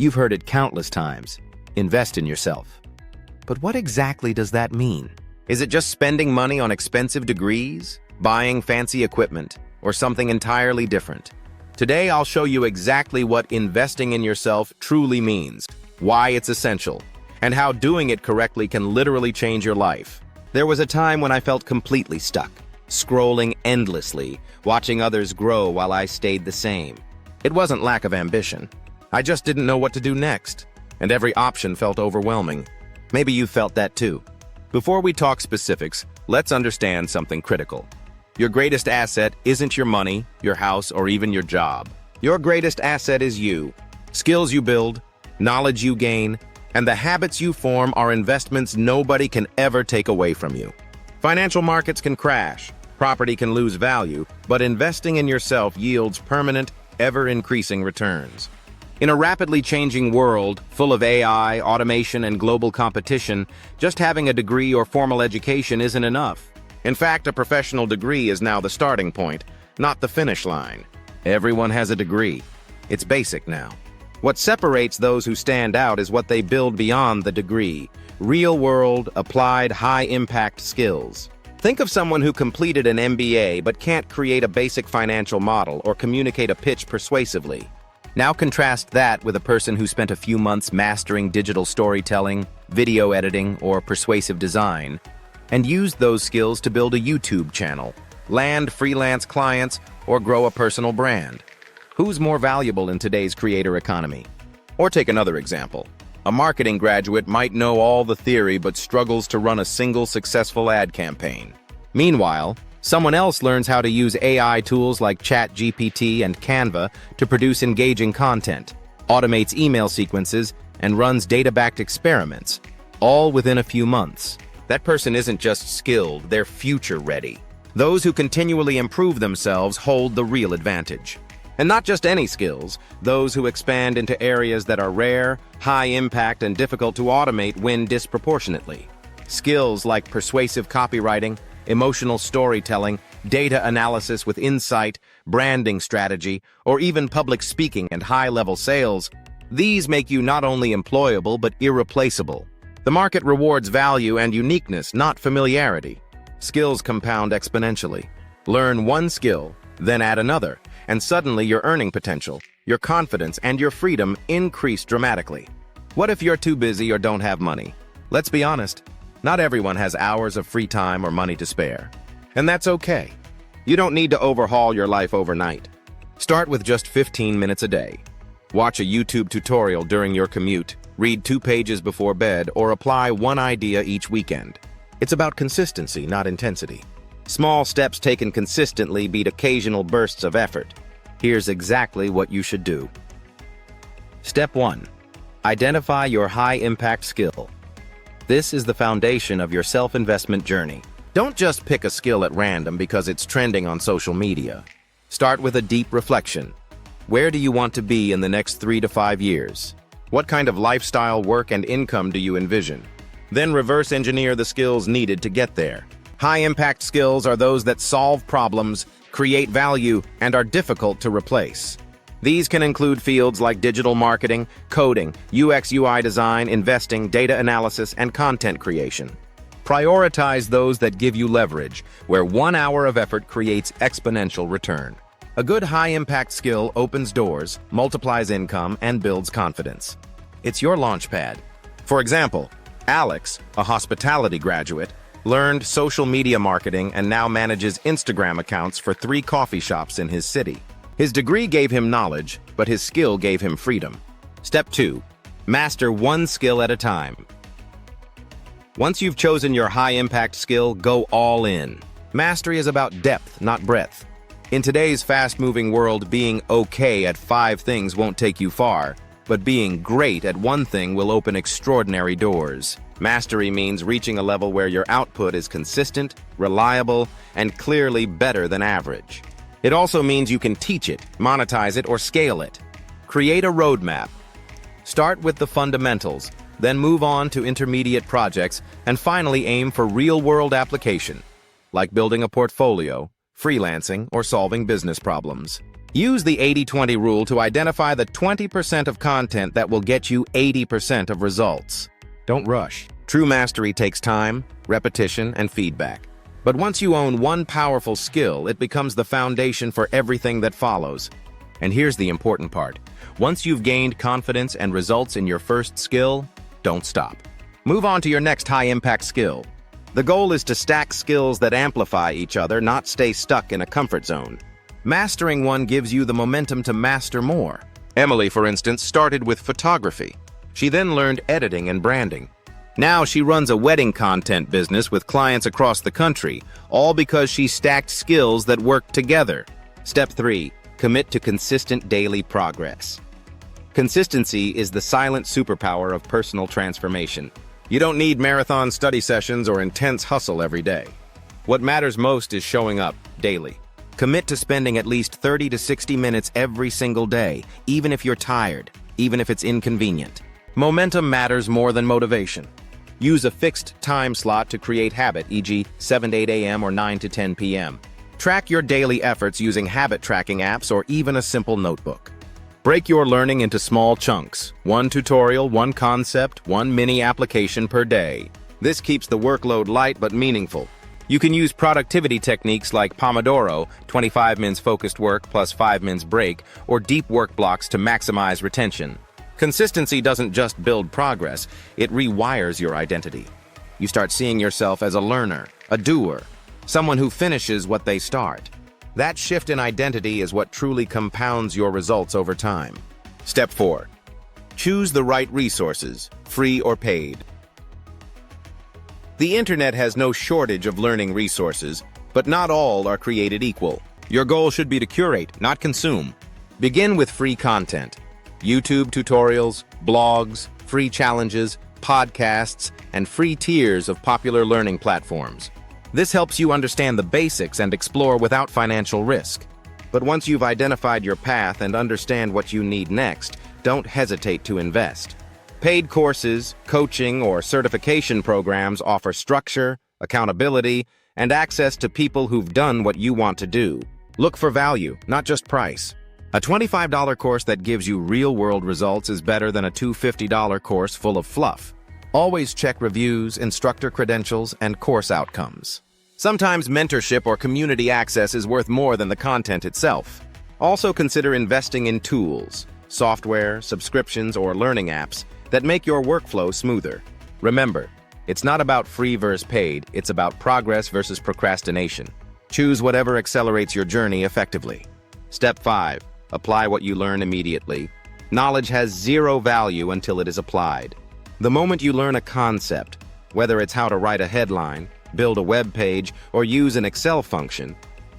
You've heard it countless times. Invest in yourself. But what exactly does that mean? Is it just spending money on expensive degrees, buying fancy equipment, or something entirely different? Today, I'll show you exactly what investing in yourself truly means, why it's essential, and how doing it correctly can literally change your life. There was a time when I felt completely stuck, scrolling endlessly, watching others grow while I stayed the same. It wasn't lack of ambition. I just didn't know what to do next, and every option felt overwhelming. Maybe you felt that too. Before we talk specifics, let's understand something critical. Your greatest asset isn't your money, your house, or even your job. Your greatest asset is you. Skills you build, knowledge you gain, and the habits you form are investments nobody can ever take away from you. Financial markets can crash, property can lose value, but investing in yourself yields permanent, ever-increasing returns. In a rapidly changing world, full of AI, automation, and global competition, just having a degree or formal education isn't enough. In fact, a professional degree is now the starting point, not the finish line. Everyone has a degree. It's basic now. What separates those who stand out is what they build beyond the degree: real-world, applied, high-impact skills. Think of someone who completed an MBA but can't create a basic financial model or communicate a pitch persuasively. Now contrast that with a person who spent a few months mastering digital storytelling, video editing, or persuasive design, and used those skills to build a YouTube channel, land freelance clients, or grow a personal brand. Who's more valuable in today's creator economy? Or take another example. A marketing graduate might know all the theory but struggles to run a single successful ad campaign. Meanwhile, someone else learns how to use AI tools like ChatGPT and Canva to produce engaging content, automates email sequences, and runs data-backed experiments, all within a few months. That person isn't just skilled, they're future-ready. Those who continually improve themselves hold the real advantage. And not just any skills, those who expand into areas that are rare, high-impact, and difficult to automate win disproportionately. Skills like persuasive copywriting, emotional storytelling, data analysis with insight, branding strategy, or even public speaking and high-level sales, these make you not only employable but irreplaceable. The market rewards value and uniqueness, not familiarity. Skills compound exponentially. Learn one skill, then add another, and suddenly your earning potential, your confidence, and your freedom increase dramatically. What if you're too busy or don't have money? Let's be honest. Not everyone has hours of free time or money to spare. And that's okay. You don't need to overhaul your life overnight. Start with just 15 minutes a day. Watch a YouTube tutorial during your commute, read 2 pages before bed, or apply one idea each weekend. It's about consistency, not intensity. Small steps taken consistently beat occasional bursts of effort. Here's exactly what you should do. Step 1. Identify your high-impact skill. This is the foundation of your self-investment journey. Don't just pick a skill at random because it's trending on social media. Start with a deep reflection. Where do you want to be in the next 3 to 5 years? What kind of lifestyle, work, and income do you envision? Then reverse engineer the skills needed to get there. High-impact skills are those that solve problems, create value, and are difficult to replace. These can include fields like digital marketing, coding, UX/UI design, investing, data analysis, and content creation. Prioritize those that give you leverage, where 1 hour of effort creates exponential return. A good high-impact skill opens doors, multiplies income, and builds confidence. It's your launchpad. For example, Alex, a hospitality graduate, learned social media marketing and now manages Instagram accounts for 3 coffee shops in his city. His degree gave him knowledge, but his skill gave him freedom. Step 2. Master one skill at a time. Once you've chosen your high-impact skill, go all in. Mastery is about depth, not breadth. In today's fast-moving world, being okay at 5 things won't take you far, but being great at one thing will open extraordinary doors. Mastery means reaching a level where your output is consistent, reliable, and clearly better than average. It also means you can teach it, monetize it, or scale it. Create a roadmap. Start with the fundamentals, then move on to intermediate projects, and finally aim for real-world application, like building a portfolio, freelancing, or solving business problems. Use the 80-20 rule to identify the 20% of content that will get you 80% of results. Don't rush. True mastery takes time, repetition, and feedback. But once you own one powerful skill, it becomes the foundation for everything that follows. And here's the important part. Once you've gained confidence and results in your first skill, don't stop. Move on to your next high-impact skill. The goal is to stack skills that amplify each other, not stay stuck in a comfort zone. Mastering one gives you the momentum to master more. Emily, for instance, started with photography. She then learned editing and branding. Now she runs a wedding content business with clients across the country, all because she stacked skills that work together. Step 3. Commit to consistent daily progress. Consistency is the silent superpower of personal transformation. You don't need marathon study sessions or intense hustle every day. What matters most is showing up daily. Commit to spending at least 30 to 60 minutes every single day, even if you're tired, even if it's inconvenient. Momentum matters more than motivation. Use a fixed time slot to create habit, e.g. 7 to 8 a.m. or 9 to 10 p.m. Track your daily efforts using habit tracking apps or even a simple notebook. Break your learning into small chunks. One tutorial, one concept, one mini application per day. This keeps the workload light but meaningful. You can use productivity techniques like Pomodoro, 25 minutes focused work plus 5 minutes break, or deep work blocks to maximize retention. Consistency doesn't just build progress, it rewires your identity. You start seeing yourself as a learner, a doer, someone who finishes what they start. That shift in identity is what truly compounds your results over time. Step 4. Choose the right resources, free or paid. The internet has no shortage of learning resources, but not all are created equal. Your goal should be to curate, not consume. Begin with free content. YouTube tutorials, blogs, free challenges, podcasts, and free tiers of popular learning platforms. This helps you understand the basics and explore without financial risk. But once you've identified your path and understand what you need next, don't hesitate to invest. Paid courses, coaching, or certification programs offer structure, accountability, and access to people who've done what you want to do. Look for value, not just price. A $25 course that gives you real-world results is better than a $250 course full of fluff. Always check reviews, instructor credentials, and course outcomes. Sometimes mentorship or community access is worth more than the content itself. Also consider investing in tools, software, subscriptions, or learning apps that make your workflow smoother. Remember, it's not about free versus paid, it's about progress versus procrastination. Choose whatever accelerates your journey effectively. Step 5. Apply what you learn immediately. Knowledge has zero value until it is applied. The moment you learn a concept, whether it's how to write a headline, build a web page, or use an Excel function,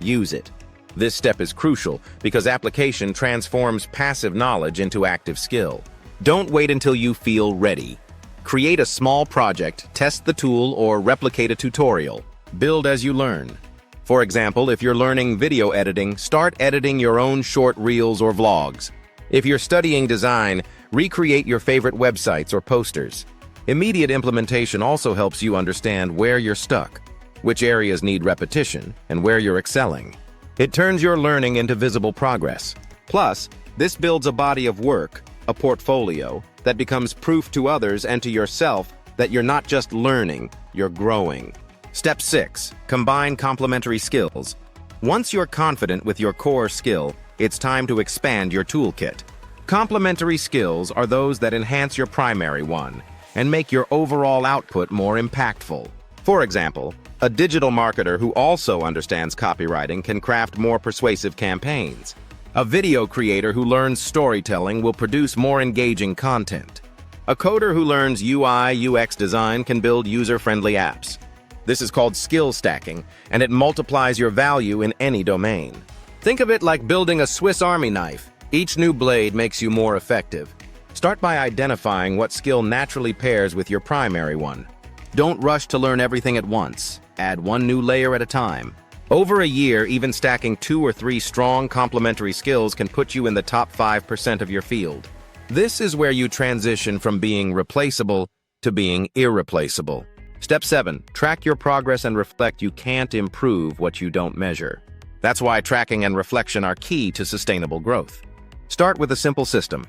use it. This step is crucial because application transforms passive knowledge into active skill. Don't wait until you feel ready. Create a small project, test the tool, or replicate a tutorial. Build as you learn. For example, if you're learning video editing, start editing your own short reels or vlogs. If you're studying design, recreate your favorite websites or posters. Immediate implementation also helps you understand where you're stuck, which areas need repetition, and where you're excelling. It turns your learning into visible progress. Plus, this builds a body of work, a portfolio, that becomes proof to others and to yourself that you're not just learning, you're growing. Step 6. Combine complementary skills. Once you're confident with your core skill, it's time to expand your toolkit. Complementary skills are those that enhance your primary one and make your overall output more impactful. For example, a digital marketer who also understands copywriting can craft more persuasive campaigns. A video creator who learns storytelling will produce more engaging content. A coder who learns UI/UX design can build user-friendly apps. This is called skill stacking, and it multiplies your value in any domain. Think of it like building a Swiss Army knife. Each new blade makes you more effective. Start by identifying what skill naturally pairs with your primary one. Don't rush to learn everything at once. Add one new layer at a time. Over a year, even stacking 2 or 3 strong complementary skills can put you in the top 5% of your field. This is where you transition from being replaceable to being irreplaceable. Step 7. Track your progress and reflect. You can't improve what you don't measure. That's why tracking and reflection are key to sustainable growth. Start with a simple system.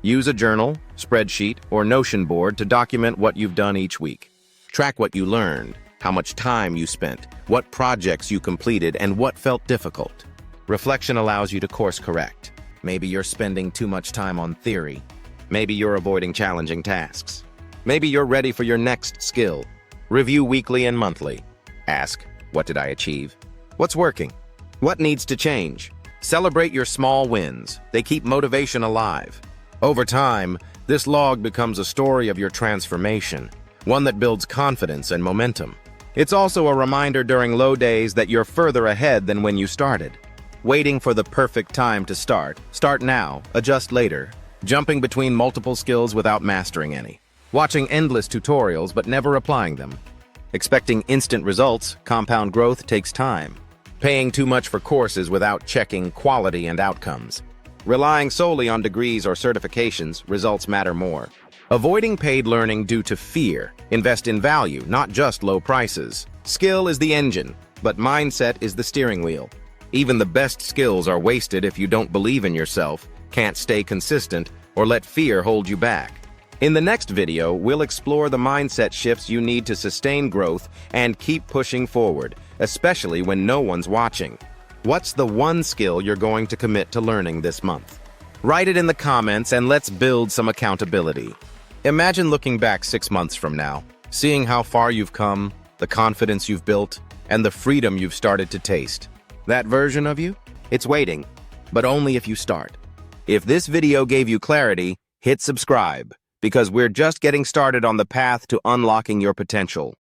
Use a journal, spreadsheet, or Notion board to document what you've done each week. Track what you learned, how much time you spent, what projects you completed, and what felt difficult. Reflection allows you to course correct. Maybe you're spending too much time on theory. Maybe you're avoiding challenging tasks. Maybe you're ready for your next skill. Review weekly and monthly. Ask, what did I achieve? What's working? What needs to change? Celebrate your small wins. They keep motivation alive. Over time, this log becomes a story of your transformation, one that builds confidence and momentum. It's also a reminder during low days that you're further ahead than when you started. Waiting for the perfect time to start. Start now, adjust later. Jumping between multiple skills without mastering any. Watching endless tutorials but never applying them. Expecting instant results, compound growth takes time. Paying too much for courses without checking quality and outcomes. Relying solely on degrees or certifications, results matter more. Avoiding paid learning due to fear. Invest in value, not just low prices. Skill is the engine, but mindset is the steering wheel. Even the best skills are wasted if you don't believe in yourself, can't stay consistent, or let fear hold you back. In the next video, we'll explore the mindset shifts you need to sustain growth and keep pushing forward, especially when no one's watching. What's the one skill you're going to commit to learning this month? Write it in the comments and let's build some accountability. Imagine looking back 6 months from now, seeing how far you've come, the confidence you've built, and the freedom you've started to taste. That version of you? It's waiting, but only if you start. If this video gave you clarity, hit subscribe, because we're just getting started on the path to unlocking your potential.